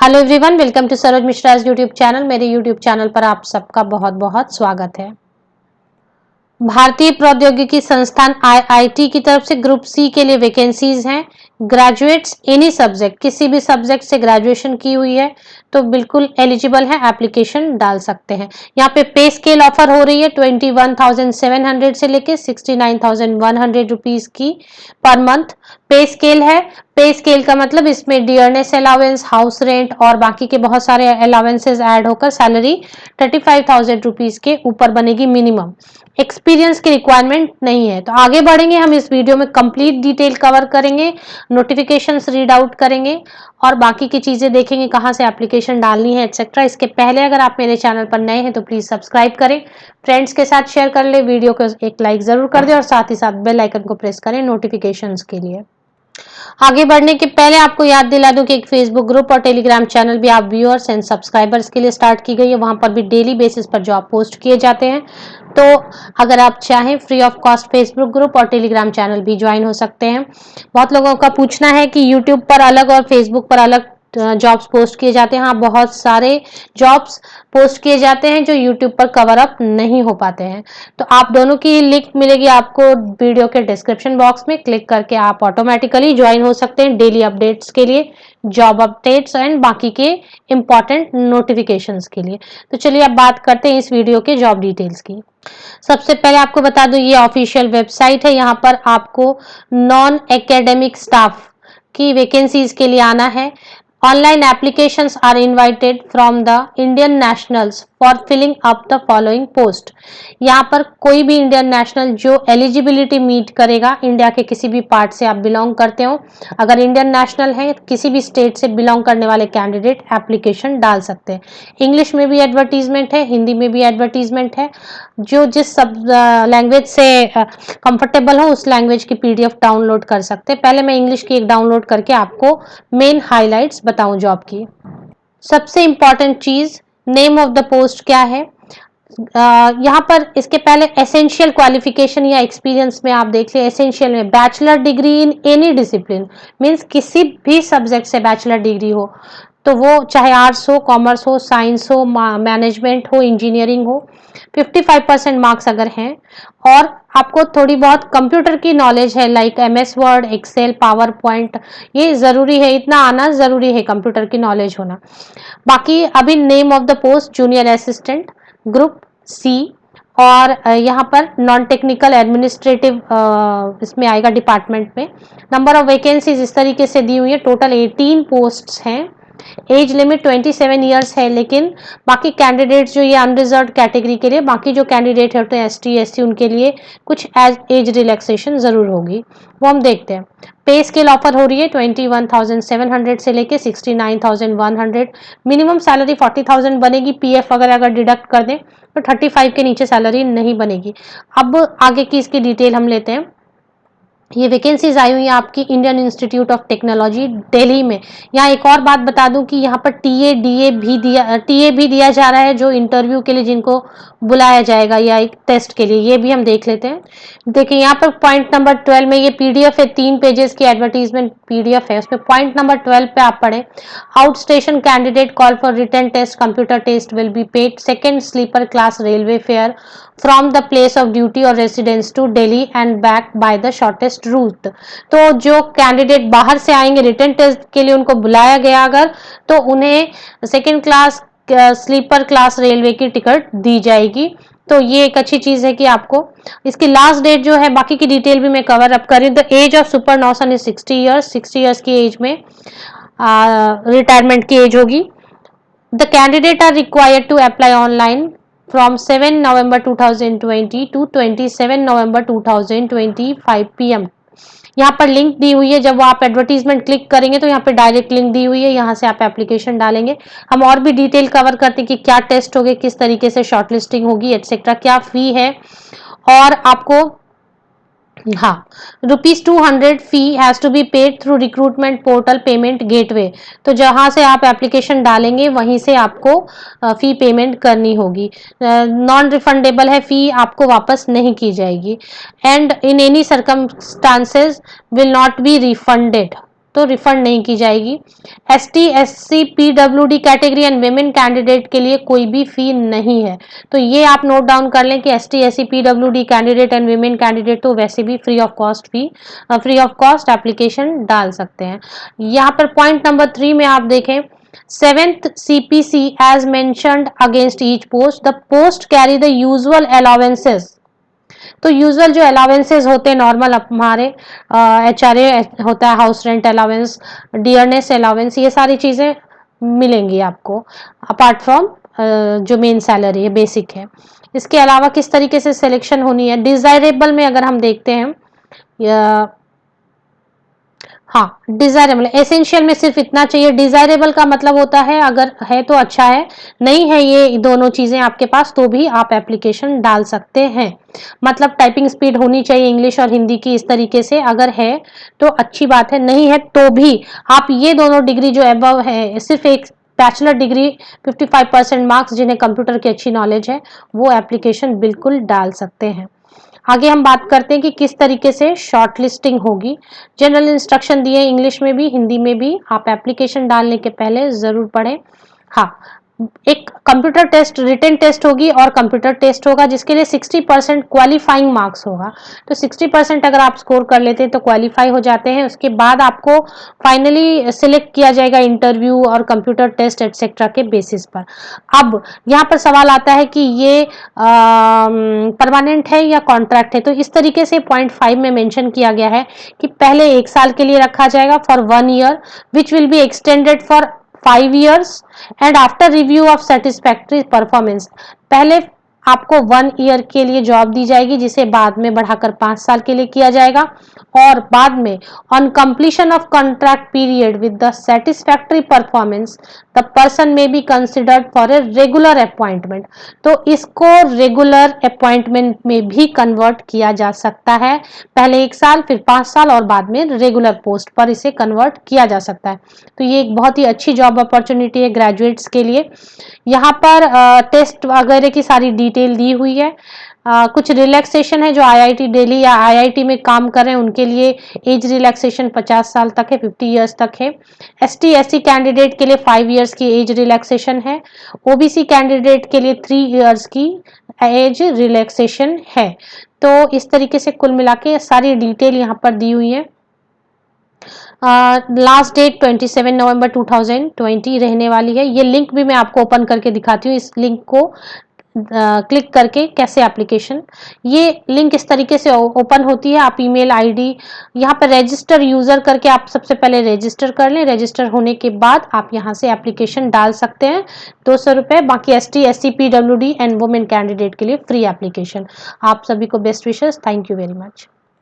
Hello everyone, welcome to Saroj Mishra's YouTube channel. मेरे YouTube channel पर आप सबका बहुत बहुत स्वागत है। भारतीय प्रौद्योगिकी संस्थान आईआईटी की तरफ से ग्रुप सी के लिए वैकेंसीज हैं। ग्रेजुएट्स एनी सब्जेक्ट, किसी भी सब्जेक्ट से ग्रेजुएशन की हुई है तो बिल्कुल एलिजिबल है, एप्लीकेशन डाल सकते हैं। यहाँ पे पे स्केल ऑफर हो रही है 21,700 से लेके 69,100 रुपीज की पर मंथ पे स्केल है। पे स्केल का मतलब इसमें डियरनेस अलाउंस, हाउस रेंट और बाकी के बहुत सारे अलाउंसेस ऐड होकर सैलरी 35,000 रुपीज के ऊपर बनेगी मिनिमम। एक्सपीरियंस की रिक्वायरमेंट नहीं है। तो आगे बढ़ेंगे, हम इस वीडियो में कंप्लीट डिटेल कवर करेंगे, नोटिफिकेशंस रीड आउट करेंगे और बाकी की चीजें देखेंगे, कहाँ से एप्लीकेशन डालनी है एटसेट्रा। इसके पहले अगर आप मेरे चैनल पर नए हैं तो प्लीज सब्सक्राइब करें, फ्रेंड्स के साथ शेयर कर ले, वीडियो को एक लाइक जरूर कर दें और साथ ही साथ बेल आइकन को प्रेस करें नोटिफिकेशंस के लिए। आगे बढ़ने के पहले आपको याद दिला दूं कि एक फेसबुक ग्रुप और टेलीग्राम चैनल भी आप व्यूअर्स एंड सब्सक्राइबर्स के लिए स्टार्ट की गई है। वहां पर भी डेली बेसिस पर जॉब पोस्ट किए जाते हैं। तो अगर आप चाहें free of cost Facebook group और टेलीग्राम चैनल भी ज्वाइन हो सकते हैं। बहुत लोगों का पूछना है कि यूट्यूब पर अलग और फेसबुक पर अलग जॉब्स पोस्ट किए जाते हैं। हाँ, बहुत सारे जॉब्स पोस्ट किए जाते हैं जो यूट्यूब पर कवर अप नहीं हो पाते हैं। तो आप दोनों की लिंक मिलेगी आपको वीडियो के डिस्क्रिप्शन बॉक्स में, क्लिक करके आप ऑटोमेटिकली ज्वाइन हो सकते हैं डेली अपडेट्स के लिए, जॉब अपडेट्स एंड बाकी के इंपॉर्टेंट नोटिफिकेशंस के लिए। तो चलिए अब बात करते हैं इस वीडियो के जॉब डिटेल्स की। सबसे पहले आपको बता दूं, ये ऑफिशियल वेबसाइट है। यहाँ पर आपको नॉन एकेडमिक स्टाफ की वैकेंसीज के लिए आना है। Online applications are invited from the Indian nationals for filling up the following post। यहाँ पर कोई भी इंडियन नेशनल जो एलिजिबिलिटी मीट करेगा, इंडिया के किसी भी पार्ट से आप बिलोंग करते हो, अगर इंडियन नेशनल है किसी भी स्टेट से बिलोंग करने वाले कैंडिडेट एप्लीकेशन डाल सकते हैं। इंग्लिश में भी एडवर्टीजमेंट है, हिंदी में भी एडवर्टीजमेंट है। जो जिस सब लैंग्वेज से कंफर्टेबल हो उस लैंग्वेज की पीडीएफ डाउनलोड कर सकते हैं। पहले मैं इंग्लिश की एक डाउनलोड करके आपको मेन हाइलाइट्स बताऊं जॉब की। सबसे इंपॉर्टेंट चीज, नेम ऑफ द पोस्ट क्या है। यहाँ पर इसके पहले एसेंशियल क्वालिफिकेशन या एक्सपीरियंस में आप देख लिया। एसेंशियल में bachelor degree in any discipline, means किसी भी सब्जेक्ट से बैचलर डिग्री हो, तो वो चाहे आर्ट्स हो, कॉमर्स हो, साइंस हो, मैनेजमेंट हो, इंजीनियरिंग हो। 55% मार्क्स अगर हैं और आपको थोड़ी बहुत कंप्यूटर की नॉलेज है, like MS word, excel, power point, ये जरूरी है, इतना आना जरूरी है, कंप्यूटर की नॉलेज होना। बाकी अभी name of the post junior assistant group c, और यहाँ पर नॉन टेक्निकल एडमिनिस्ट्रेटिव इसमें आएगा डिपार्टमेंट में। नंबर ऑफ वैकेंसीज इस तरीके से दी हुई है, टोटल 18 पोस्ट्स हैं। एज लिमिट 27 ईयर्स है, लेकिन बाकी कैंडिडेट्स जो ये अनरिजर्व कैटेगरी के लिए, बाकी जो कैंडिडेट होते हैं ST SC उनके लिए कुछ एज रिलैक्सेशन जरूर होगी, वो हम देखते हैं। पे स्केल ऑफर हो रही है 21,700 से लेके 69,100। मिनिमम सैलरी 40,000 बनेगी। PF अगर डिडक्ट कर दें तो 35 के नीचे सैलरी नहीं बनेगी। अब आगे की इसकी डिटेल हम लेते हैं। ये वैकेंसीज आई हुई है आपकी Indian institute of technology Delhi में। यहाँ एक और बात बता दूं कि यहाँ पर TA भी दिया जा रहा है, जो इंटरव्यू के लिए जिनको बुलाया जाएगा या एक टेस्ट के लिए, ये भी हम देख लेते हैं। देखिए यहाँ पर पॉइंट नंबर 12 में ये PDF है, 3 पेजेस की एडवर्टीजमेंट PDF है। उसमें पॉइंट नंबर 12 पे आप पढ़े, out station candidate call for written test, computer test will be paid, second sleeper class railway fare from the place of duty और residence to Delhi and back by the shortest route. तो जो candidate बाहर से आएंगे written test के लिए, उनको बुलाया गया अगर, तो उन्हें second class sleeper class railway की टिकट दी जाएगी। तो ये एक अच्छी चीज है कि आपको इसकी लास्ट डेट जो है, बाकी की डिटेल भी मैं कवर अप करी। The age of superannuation is 60 years. 60 years की एज में रिटायरमेंट की एज होगी। The candidate are required to apply online from 7 November 2020 to 27 November 2025 PM। यहाँ पर लिंक दी हुई है, जब आप एडवर्टीजमेंट क्लिक करेंगे तो यहाँ पे डायरेक्ट लिंक दी हुई है, यहाँ से आप एप्लीकेशन डालेंगे। हम और भी डिटेल कवर करते हैं कि क्या टेस्ट होंगे, किस तरीके से शॉर्टलिस्टिंग होगी एटसेट्रा, क्या फी है, और आपको हाँ, ₹200 fee has to be paid through recruitment portal payment gateway. तो जहां से आप एप्लीकेशन डालेंगे वहीं से आपको फी पेमेंट करनी होगी। नॉन रिफंडेबल है, फी आपको वापस नहीं की जाएगी। And in any circumstances will not be refunded. तो रिफंड नहीं की जाएगी। ST SC PWD category and women candidate के लिए कोई भी फी नहीं है। तो ये आप नोट डाउन कर लें कि ST SC PWD candidate and women candidate तो वैसे भी फ्री ऑफ कॉस्ट एप्लीकेशन डाल सकते हैं। यहाँ पर पॉइंट नंबर 3 में आप देखें, 7th CPC as mentioned against each post, the post carry the usual allowances। तो यूजुअल जो अलाउंसेस होते हैं नॉर्मल हमारे HRA होता है, house rent allowance, dearness allowance, ये सारी चीज़ें मिलेंगी आपको अपार्ट फ्रॉम जो मेन सैलरी है, बेसिक है। इसके अलावा किस तरीके से सिलेक्शन होनी है, डिजायरेबल में अगर हम देखते हैं, हाँ डिजायरेबल, एसेंशियल में सिर्फ इतना चाहिए। डिजायरेबल का मतलब होता है अगर है तो अच्छा है, नहीं है ये दोनों चीजें आपके पास तो भी आप एप्लीकेशन डाल सकते हैं। मतलब टाइपिंग स्पीड होनी चाहिए इंग्लिश और हिंदी की इस तरीके से, अगर है तो अच्छी बात है, नहीं है तो भी आप ये दोनों डिग्री जो अबव है, सिर्फ एक बैचलर डिग्री 55% मार्क्स जिन्हें कंप्यूटर की अच्छी नॉलेज है, वो एप्लीकेशन बिल्कुल डाल सकते हैं। आगे हम बात करते हैं कि किस तरीके से शॉर्ट लिस्टिंग होगी। जनरल इंस्ट्रक्शन दिए इंग्लिश में भी हिंदी में भी, आप एप्लीकेशन डालने के पहले जरूर पढ़ें। हाँ, एक कंप्यूटर टेस्ट, रिटन टेस्ट होगी और कंप्यूटर टेस्ट होगा जिसके लिए 60% क्वालिफाइंग मार्क्स होगा। तो 60% अगर आप स्कोर कर लेते हैं तो क्वालिफाई हो जाते हैं। उसके बाद आपको फाइनली सिलेक्ट किया जाएगा इंटरव्यू और कंप्यूटर टेस्ट एटसेट्रा के बेसिस पर। अब यहाँ पर सवाल आता है कि ये परमानेंट है या कॉन्ट्रैक्ट है। तो इस तरीके से पॉइंट 5 में मेंशन किया गया है कि पहले 1 साल के लिए रखा जाएगा for 1 year, which will be extended for 5 years and after review of satisfactory performance. पहले आपको 1 ईयर के लिए जॉब दी जाएगी जिसे बाद में बढ़ाकर 5 साल के लिए किया जाएगा, और बाद में on completion of contract period with the satisfactory performance the person may be considered for a regular appointment. तो इसको रेगुलर अपॉइंटमेंट में भी कन्वर्ट किया जा सकता है, पहले 1 साल फिर 5 साल और बाद में रेगुलर पोस्ट पर इसे कन्वर्ट किया जा सकता है। तो ये एक बहुत ही अच्छी जॉब अपॉर्चुनिटी है ग्रेजुएट्स के लिए। यहाँ पर टेस्ट वगैरह की सारी डिटेल दी हुई है। कुछ रिलैक्सेशन है जो IIT दिल्ली या IIT में काम कर रहे हैं उनके लिए एज रिलैक्सेशन 50 साल तक है, 50 इयर्स तक है। ST SC कैंडिडेट के लिए 5 इयर्स की एज रिलैक्सेशन है। OBC कैंडिडेट के लिए 3 इयर्स की एज रिलैक्सेशन है। तो इस तरीके से कुल मिला के सारी डिटेल यहाँ पर दी हुई है। लास्ट डेट 27 नवंबर 2020 रहने वाली है। ये लिंक भी मैं आपको ओपन करके दिखाती हूँ। इस लिंक को क्लिक करके कैसे एप्लीकेशन, ये लिंक इस तरीके से ओपन होती है। आप ईमेल ID यहाँ पर रजिस्टर यूजर करके आप सबसे पहले रजिस्टर कर लें। रजिस्टर होने के बाद आप यहाँ से एप्लीकेशन डाल सकते हैं, 200 रुपये। बाकी ST SC PWD and women candidate के लिए फ्री एप्लीकेशन। आप सभी को best wishes. Thank you very much.